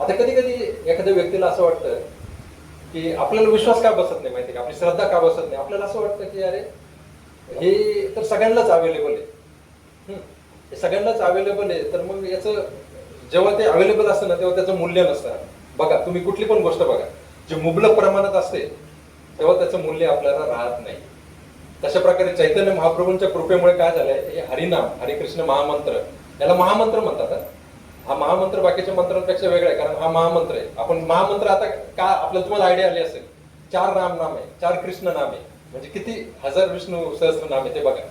आता कधी कधी एखाद्या व्यक्तीला असं वाटतं की आपल्याला विश्वास का बसत नाही, माहिती का, आपली श्रद्धा का बसत नाही. आपल्याला असं वाटतं की अरे हे तर सगळ्यांनाच अवेलेबल आहे, हे सगळ्यांनाच अवेलेबल आहे, तर मग याचं जेव्हा ते अवेलेबल असतं ना तेव्हा त्याचं मूल्य नसतं. बघा तुम्ही कुठली पण गोष्ट बघा, जे मुबलक प्रमाणात असते तेव्हा त्याचं मूल्य आपल्याला राहत नाही. तशा प्रकारे चैतन्य महाप्रभूंच्या कृपेमुळे काय झालंय, हे हरिनाम हरिकृष्ण महामंत्र, याला महामंत्र म्हणतात. हा महामंत्र बाकीच्या मंत्रांपेक्षा वेगळा आहे, कारण हा महामंत्र आहे. आपण महामंत्र आता का आपल्याला तुम्हाला आयडिया आली असेल, 4 राम नाम आहे, 4 कृष्ण नाम आहे, म्हणजे किती हजार विष्णू सहस्त्र नाम आहे ते बघा.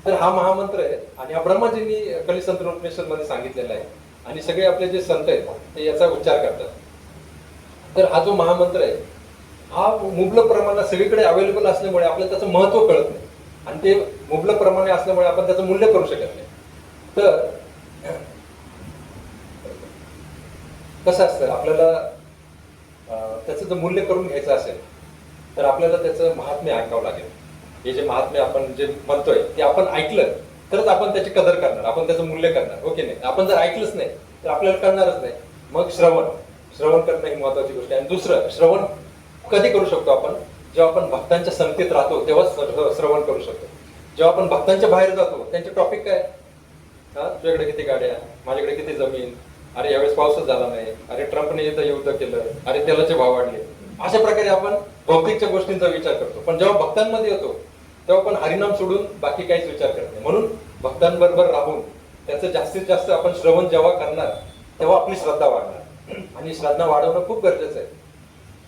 तर हा महामंत्र आहे आणि हा ब्रह्माजींनी कलिसंत उपनिषद मध्ये सांगितलेला आहे आणि सगळे आपले जे संत आहेत ते याचा उच्चार करतात. तर हा जो महामंत्र आहे हा मुबलक प्रमाणात सगळीकडे अवेलेबल असल्यामुळे आपल्याला त्याचं महत्व कळत नाही आणि ते मुबलक प्रमाणे असल्यामुळे आपण त्याचं मूल्य करू शकत नाही. तर कसं असतं, आपल्याला त्याचं जर मूल्य करून घ्यायचं असेल तर आपल्याला त्याचं महात्म्य ऐकावं लागेल. हे जे महात्म्य आपण जे म्हणतोय ते आपण ऐकलं तरच आपण त्याची कदर करणार, आपण त्याचं मूल्य करणार, हो की नाही. आपण जर ऐकलंच नाही तर आपल्याला कळणारच नाही. मग श्रवण करणं ही महत्वाची गोष्ट आहे. आणि दुसरं, श्रवण कधी करू शकतो आपण, जेव्हा आपण भक्तांच्या संगतीत राहतो तेव्हाच श्रवण करू शकतो. जेव्हा आपण भक्तांच्या बाहेर जातो, त्यांचे टॉपिक काय, हा तुझ्याकडे किती गाड्या, माझ्याकडे किती जमीन, अरे यावेळेस पाऊसच झाला नाही, अरे ट्रम्पने इथं युद्ध केलं, अरे तेलाचे भाव वाढले, अशा प्रकारे आपण भौतिकच्या गोष्टींचा विचार करतो. पण जेव्हा भक्तांमध्ये येतो तेव्हा आपण हरिनाम सोडून बाकी काहीच विचार करत नाही. म्हणून भक्तांबरोबर राहून त्याचं जास्तीत जास्त आपण श्रवण जेव्हा करणार तेव्हा आपली श्रद्धा वाढणार आणि श्रद्धा वाढवणं खूप गरजेचं आहे.